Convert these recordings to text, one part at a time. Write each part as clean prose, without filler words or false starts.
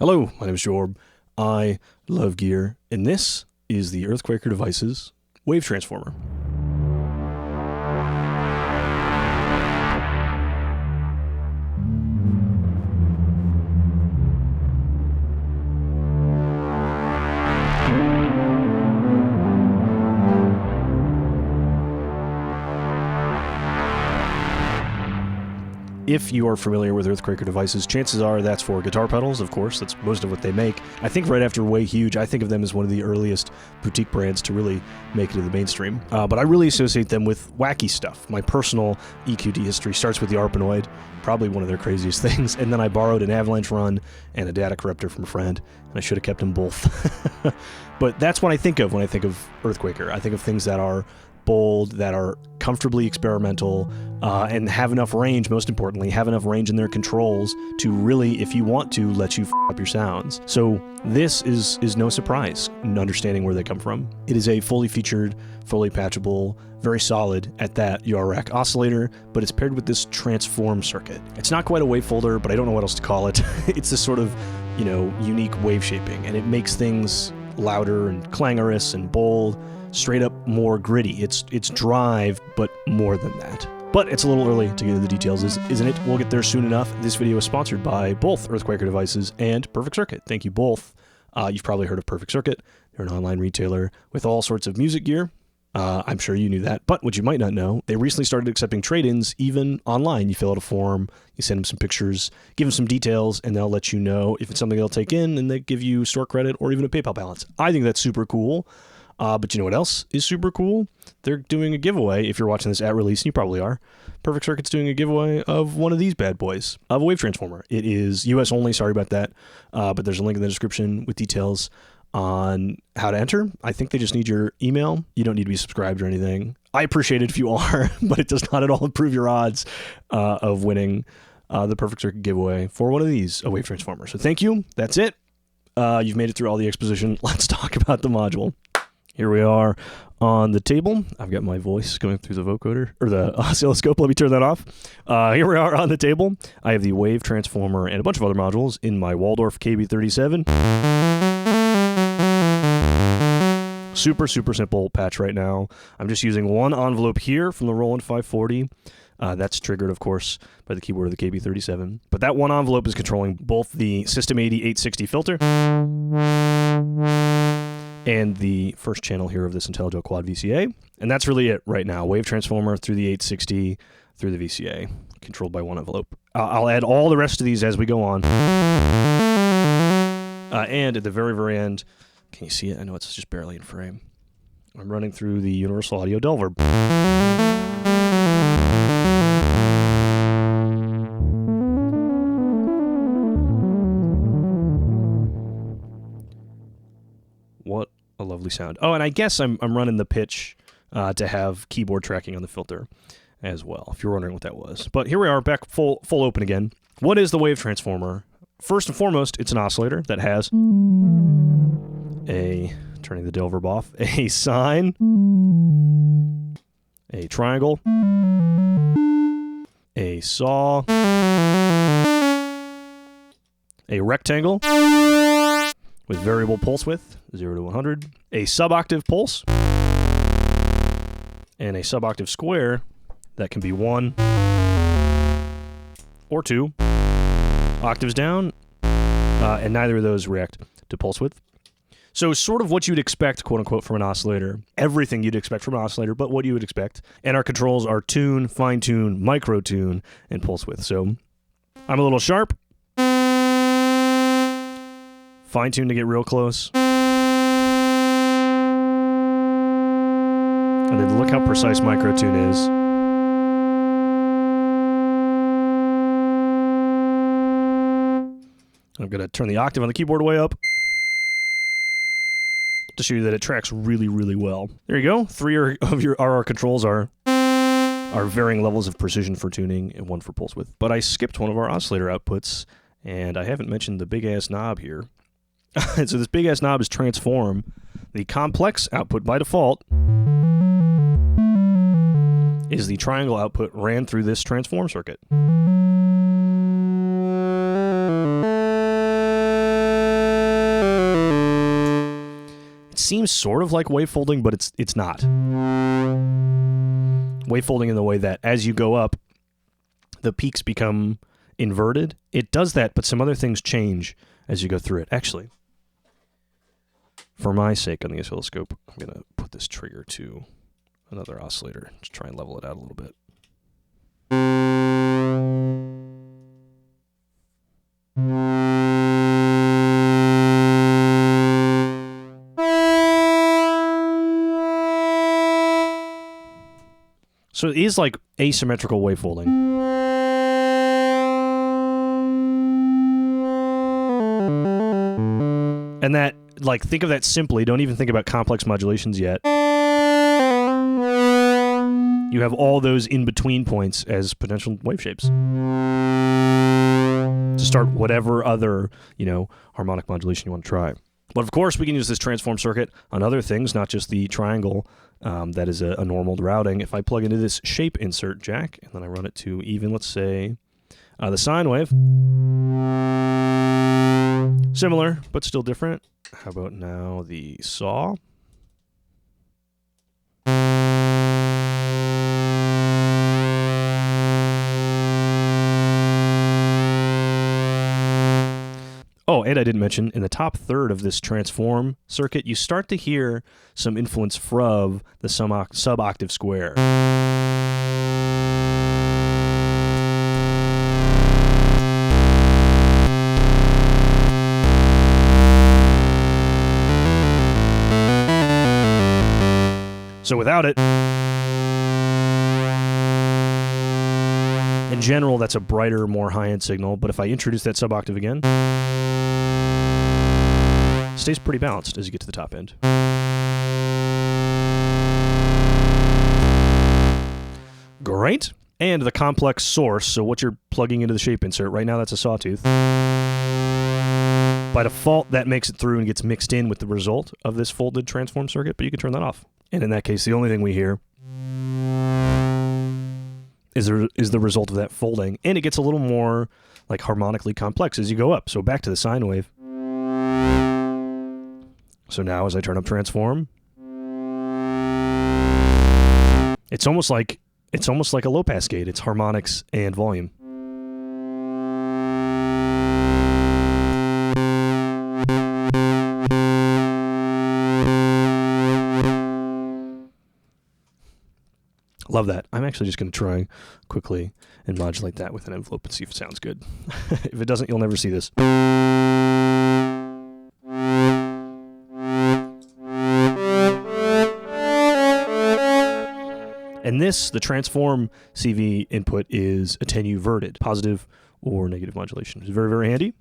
Hello, my name is Jorb. I love gear, and this is the EarthQuaker Devices Wave Transformer. If you are familiar with EarthQuaker Devices, chances are that's for guitar pedals, of course. That's most of what they make. I think right after Way Huge, I think of them as one of the earliest boutique brands to really make it to the mainstream. But I really associate them with wacky stuff. My personal EQD history starts with the Arpanoid, probably one of their craziest things, and then I borrowed an Avalanche Run and a data corruptor from a friend, and I should have kept them both. But that's what I think of when I think of EarthQuaker. I think of things that are bold, that are comfortably experimental, and have enough range, most importantly, have enough range in their controls to really, if you want to, let you f up your sounds. So this is no surprise in understanding where they come from. It is a fully featured, fully patchable, very solid, at that, UR-rack oscillator, but it's paired with this transform circuit. It's not quite a wave folder, but I don't know what else to call it. It's this sort of, unique wave shaping, and it makes things louder and clangorous and bold, straight up more gritty. It's drive, but more than that. But it's a little early to get into the details, isn't it? We'll get there soon enough. This video is sponsored by both EarthQuaker Devices and Perfect Circuit. Thank you both. You've probably heard of Perfect Circuit. They're an online retailer with all sorts of music gear. I'm sure you knew that, but what you might not know, they recently started accepting trade-ins even online. You fill out a form, you send them some pictures, give them some details, and they'll let you know if it's something they'll take in, and they give you store credit or even a PayPal balance. I think that's super cool. But you know what else is super cool? They're doing a giveaway. If you're watching this at release, and you probably are, Perfect Circuit's doing a giveaway of one of these bad boys, of a wave transformer. It is US only, sorry about that, but there's a link in the description with details on how to enter. I think they just need your email. You don't need to be subscribed or anything. I appreciate it if you are, but it does not at all improve your odds of winning the Perfect Circuit giveaway for one of these, a wave transformer. So thank you. That's it. You've made it through all the exposition. Let's talk about the module. Here we are on the table. I've got my voice going through the vocoder, or the oscilloscope. Let me turn that off. Here we are on the table. I have the wave transformer and a bunch of other modules in my Waldorf KB37. Super simple patch right now. I'm just using one envelope here from the Roland 540. That's triggered, of course, by the keyboard of the KB37. But that one envelope is controlling both the System 80 860 filter and the first channel here of this IntelliJo Quad VCA. And that's really it right now. Wave transformer through the 860, through the VCA, controlled by one envelope. I'll add all the rest of these as we go on. And at the very end, can you see it? I know it's just barely in frame. I'm running through the Universal Audio Delver. What a lovely sound. Oh, and I guess I'm running the pitch to have keyboard tracking on the filter as well, if you're wondering what that was. But here we are, back full open again. What is the wave transformer? First and foremost, it's an oscillator that has turning the Delver off, a sine, a triangle, a saw, a rectangle with variable pulse width, 0 to 100, a suboctave pulse, and a suboctave square that can be 1 or 2 octaves down, and neither of those react to pulse width. So sort of what you'd expect, quote-unquote, from an oscillator. Everything you'd expect from an oscillator, but what you would expect. And our controls are tune, fine-tune, micro-tune, and pulse width. So I'm a little sharp. Fine-tune to get real close. And then look how precise micro-tune is. I'm going to turn the octave on the keyboard way up to show you that it tracks really well. There you go. 3 of your RR controls are varying levels of precision for tuning and 1 for pulse width. But I skipped one of our oscillator outputs, and I haven't mentioned the big-ass knob here. So this big-ass knob is transform. The complex output by default is the triangle output ran through this transform circuit. seems sort of like wavefolding, but it's not. Wavefolding in the way that as you go up, the peaks become inverted. It does that, but some other things change as you go through it. Actually, for my sake on the oscilloscope, I'm going to put this trigger to another oscillator to try and level it out a little bit. So it is like asymmetrical wavefolding. And that, like, think of that simply. Don't even think about complex modulations yet. You have all those in-between points as potential wave shapes to start whatever other, harmonic modulation you want to try. But of course, we can use this transform circuit on other things, not just the triangle that is a normal routing. If I plug into this shape insert jack, and then I run it to even, let's say, the sine wave. Similar, but still different. How about now the saw? Oh, and I didn't mention, in the top third of this transform circuit, you start to hear some influence from the sub-octave square. So without it, in general, that's a brighter, more high-end signal, but if I introduce that sub-octave again, it stays pretty balanced as you get to the top end. Great. And the complex source, so what you're plugging into the shape insert, right now that's a sawtooth. By default, that makes it through and gets mixed in with the result of this folded transform circuit, but you can turn that off. And in that case, the only thing we hear is the result of that folding, and it gets a little more like harmonically complex as you go up. So back to the sine wave. So now as I turn up transform, it's almost like a low pass gate. It's harmonics and volume. Love that. I'm actually just going to try quickly and modulate that with an envelope and see if it sounds good. If it doesn't, you'll never see this. And this, the transform CV input, is attenuated, positive or negative modulation. It's very, very handy.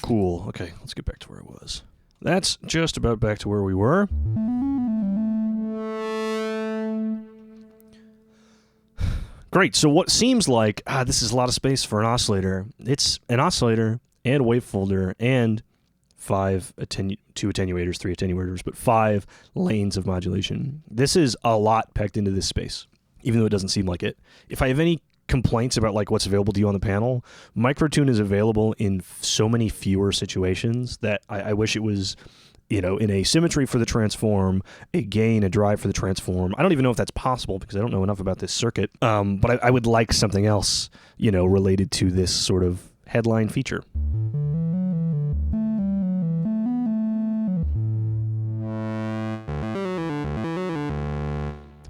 Cool. Okay, let's get back to where I was. That's just about back to where we were. Great, so what seems like, this is a lot of space for an oscillator. It's an oscillator and a wavefolder and 2 attenuators, 3 attenuators, but 5 lanes of modulation. This is a lot packed into this space, even though it doesn't seem like it. If I have any complaints about like what's available to you on the panel, Microtune is available in so many fewer situations that I wish it was, in a symmetry for the transform, a gain, a drive for the transform. I don't even know if that's possible because I don't know enough about this circuit, but I would like something else, related to this sort of headline feature.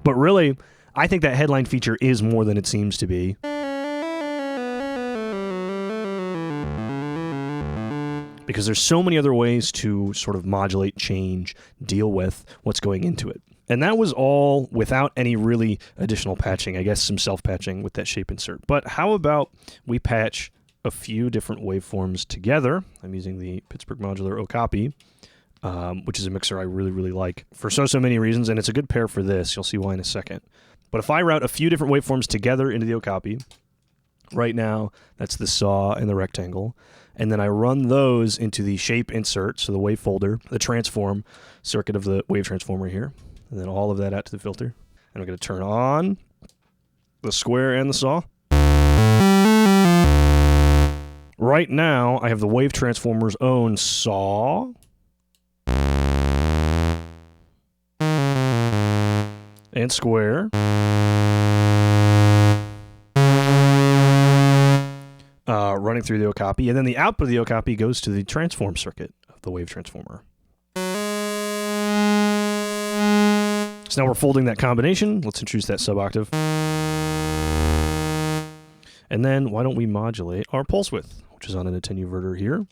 But really, I think that headline feature is more than it seems to be. Because there's so many other ways to sort of modulate, change, deal with what's going into it. And that was all without any really additional patching. I guess some self-patching with that shape insert. But how about we patch a few different waveforms together? I'm using the Pittsburgh Modular Okapi, which is a mixer I really, really like for so many reasons, and it's a good pair for this. You'll see why in a second. But if I route a few different waveforms together into the Okapi, right now, that's the saw and the rectangle, and then I run those into the shape insert, so the wave folder, the transform circuit of the wave transformer here, and then all of that out to the filter. And I'm going to turn on the square and the saw. Right now, I have the wave transformer's own saw. And square. Running through the Okapi. And then the output of the Okapi goes to the transform circuit of the wave transformer. So now we're folding that combination. Let's introduce that suboctave. And then why don't we modulate our pulse width, which is on an attenuator here.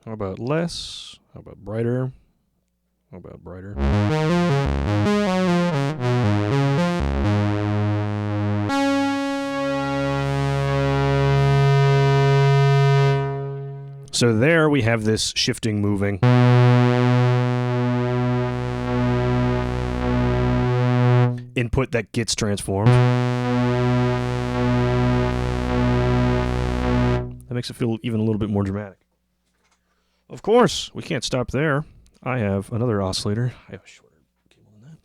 How about less? How about brighter? How about brighter? So there we have this shifting, moving. Input that gets transformed. That makes it feel even a little bit more dramatic. Of course, we can't stop there. I have another oscillator. I have a shorter cable than that.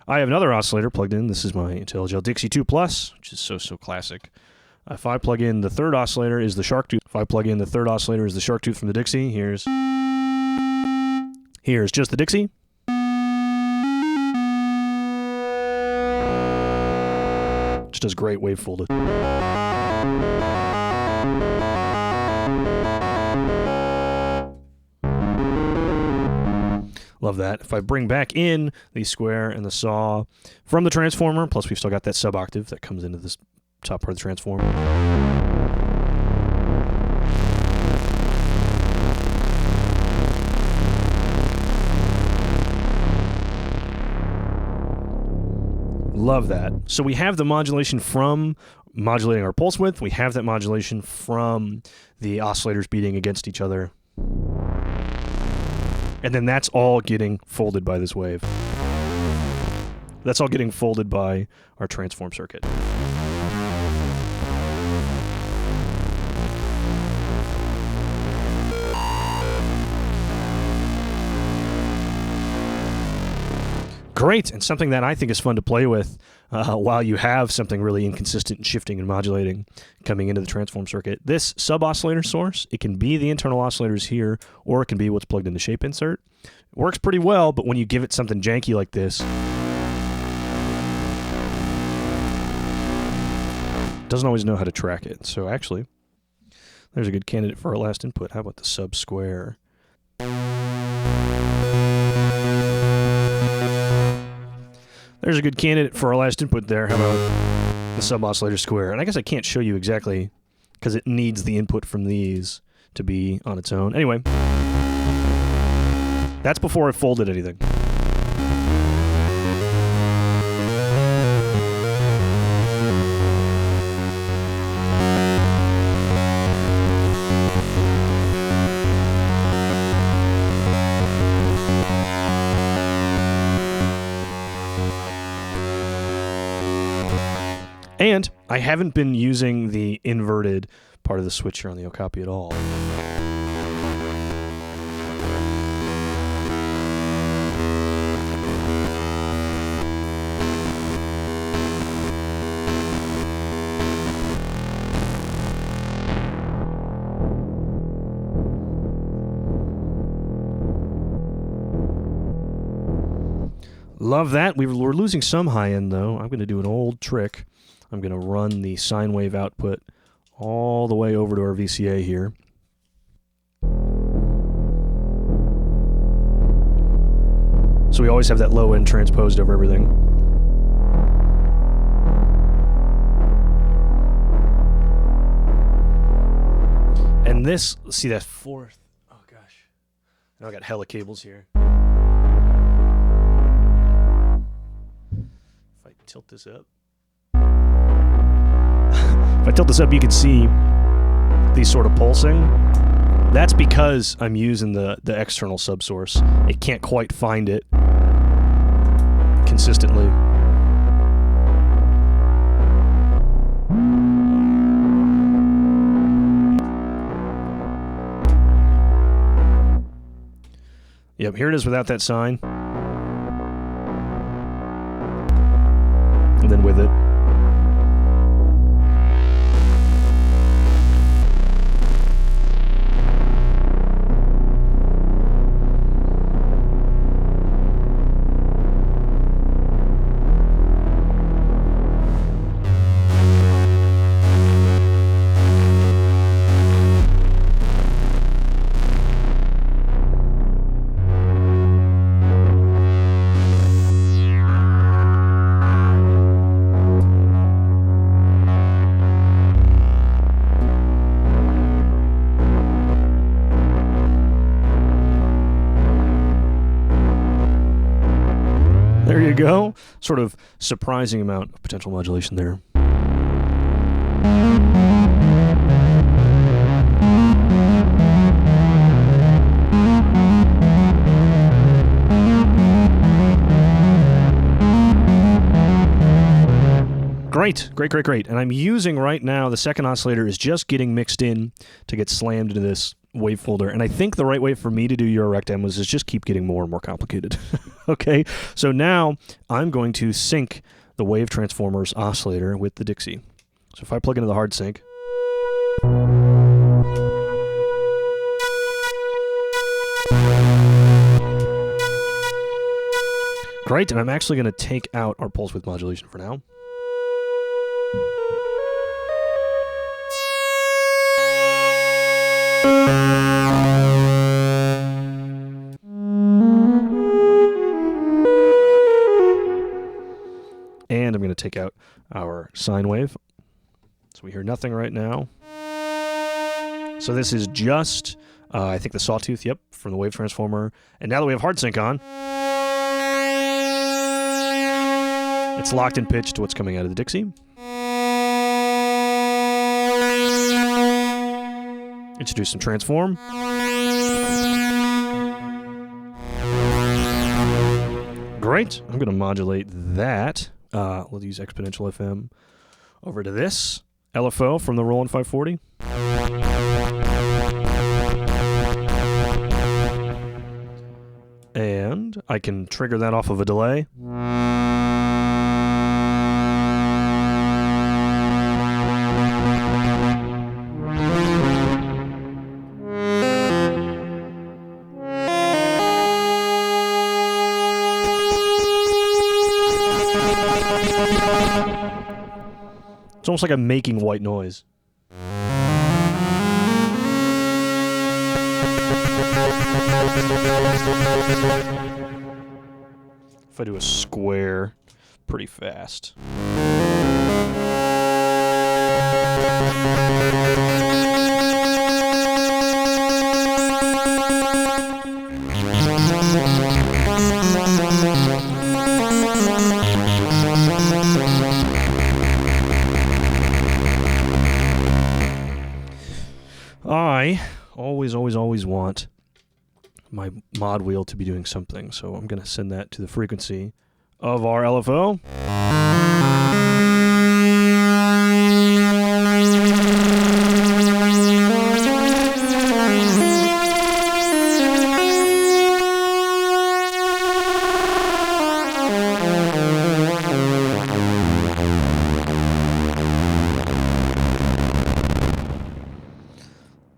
I have another oscillator plugged in. This is my IntelliGel Dixie 2 Plus, which is so classic. If I plug in the third oscillator is the shark tooth. If I plug in the third oscillator is the shark tooth from the Dixie. Here's just the Dixie. Which does great wave folded. Love that. If I bring back in the square and the saw from the transformer, plus we've still got that suboctave that comes into this top part of the transformer. Love that. So we have the modulation from modulating our pulse width. We have that modulation from the oscillators beating against each other. And then that's all getting folded by this wave. That's all getting folded by our transform circuit. Great, and something that I think is fun to play with while you have something really inconsistent and shifting and modulating coming into the transform circuit. This sub-oscillator source, it can be the internal oscillators here, or it can be what's plugged in the shape insert. It works pretty well, but when you give it something janky like this, it doesn't always know how to track it. So actually, there's a good candidate for our last input. How about the sub-square? There's a good candidate for our last input there. How about the sub-oscillator square? And I guess I can't show you exactly because it needs the input from these to be on its own. Anyway, that's before I folded anything. And I haven't been using the inverted part of the switcher on the Okapi at all. Love that. We're losing some high end though. I'm going to do an old trick. I'm going to run the sine wave output all the way over to our VCA here. So we always have that low end transposed over everything. And this, see that fourth, oh gosh. Now I got hella cables here. If I tilt this up. If I tilt this up, you can see these sort of pulsing. That's because I'm using the external subsource. It can't quite find it consistently. Yep, here it is without that sine. And then with it. There you go. Sort of surprising amount of potential modulation there. Great. And I'm using right now, the second oscillator is just getting mixed in to get slammed into this wave folder. And I think the right way for me to do Eurorect was just keep getting more and more complicated. Okay, so now I'm going to sync the wave transformer's oscillator with the Dixie. So if I plug into the hard sync, great, and I'm actually going to take out our pulse width modulation for now. And I'm going to take out our sine wave. So we hear nothing right now. So this is just, I think the sawtooth, yep, from the wave transformer. And now that we have hard sync on, it's locked in pitch to what's coming out of the Dixie. Introduce some transform. Great. I'm going to modulate that. We'll use exponential FM over to this LFO from the Roland 540. And I can trigger that off of a delay. It's almost like I'm making white noise. If I do a square, pretty fast. I always want my mod wheel to be doing something, so I'm going to send that to the frequency of our LFO.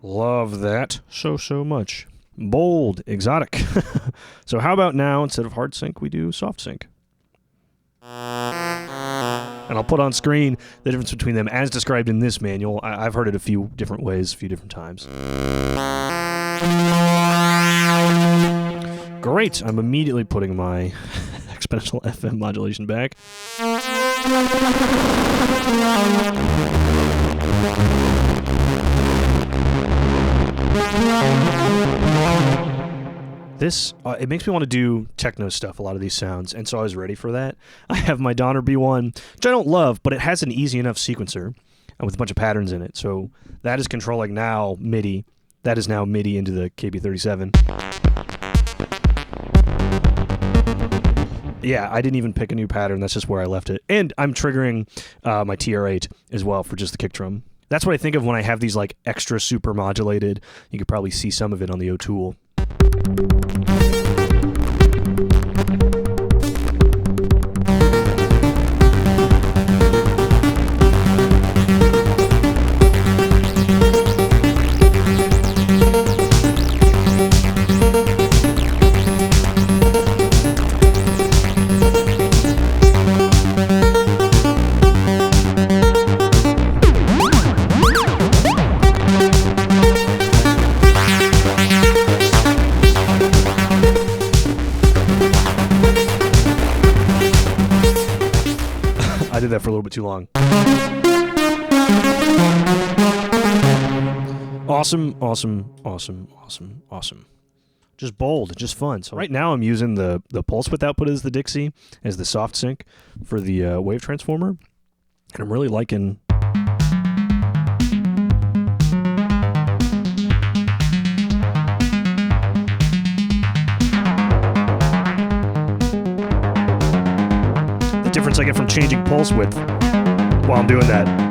Love that so much. Bold, exotic. So how about now, instead of hard sync, we do soft sync? And I'll put on screen the difference between them as described in this manual. I've heard it a few different ways, a few different times. Great, I'm immediately putting my exponential FM modulation back. This, it makes me want to do techno stuff, a lot of these sounds, and so I was ready for that. I have my Donner B1, which I don't love, but it has an easy enough sequencer with a bunch of patterns in it, so that is controlling now MIDI. That is now MIDI into the KB37. Yeah, I didn't even pick a new pattern, that's just where I left it. And I'm triggering my TR8 as well for just the kick drum. That's what I think of when I have these like extra super modulated. You could probably see some of it on the O'Toole. I did that for a little bit too long. Awesome, awesome, awesome, awesome, awesome. Just bold, just fun. So right now I'm using the pulse width output as the Dixie, as the soft sync for the wave transformer. And I'm really liking... difference I get from changing pulse width while I'm doing that.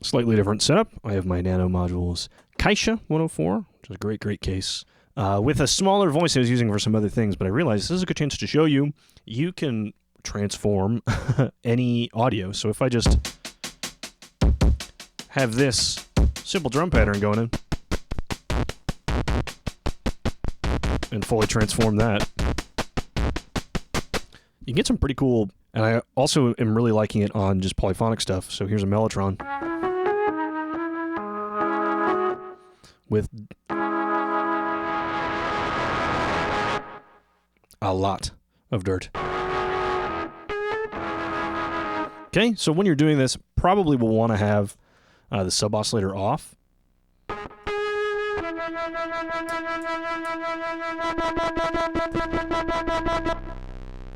Slightly different setup. I have my Nano Modules Kaisha 104, which is a great, great case. With a smaller voice I was using for some other things, but I realized this is a good chance to show you, you can transform any audio. So if I just have this simple drum pattern going in, and fully transform that, you can get some pretty cool, and I also am really liking it on just polyphonic stuff. So here's a Mellotron with a lot of dirt. Okay, so when you're doing this, probably will want to have the sub-oscillator off.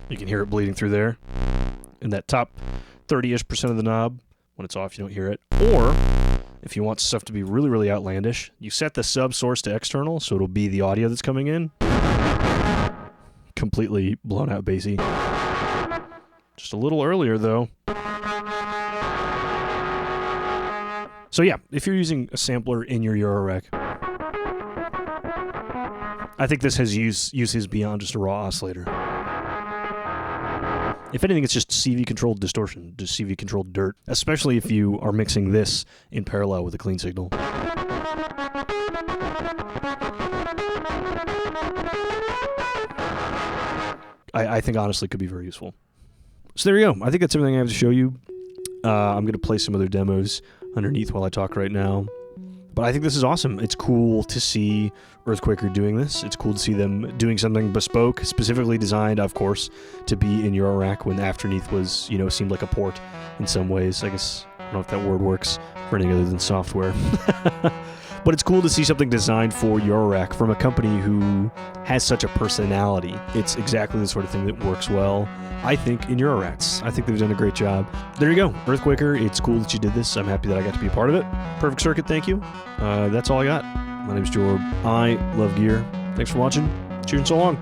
You can hear it bleeding through there. In that top 30-ish% of the knob, when it's off, you don't hear it. Or, if you want stuff to be really, really outlandish, you set the sub source to external, so it'll be the audio that's coming in. Completely blown out bassy. Just a little earlier, though. So yeah, if you're using a sampler in your Euro rack, I think this has uses beyond just a raw oscillator. If anything, it's just CV-controlled distortion, just CV-controlled dirt, especially if you are mixing this in parallel with a clean signal. I think honestly could be very useful. So there you go. I think that's everything I have to show you. I'm going to play some other demos underneath while I talk right now. But I think this is awesome. It's cool to see EarthQuaker doing this. It's cool to see them doing something bespoke, specifically designed, of course, to be in your rack when Afterneath was, seemed like a port in some ways. I guess, I don't know if that word works for anything other than software. But it's cool to see something designed for your rack from a company who has such a personality. It's exactly the sort of thing that works well, I think, in Euro racks. I think they've done a great job. There you go. EarthQuaker, it's cool that you did this. I'm happy that I got to be a part of it. Perfect Circuit, thank you. That's all I got. My name's Jorb. I love gear. Thanks for watching. Cheers and so long.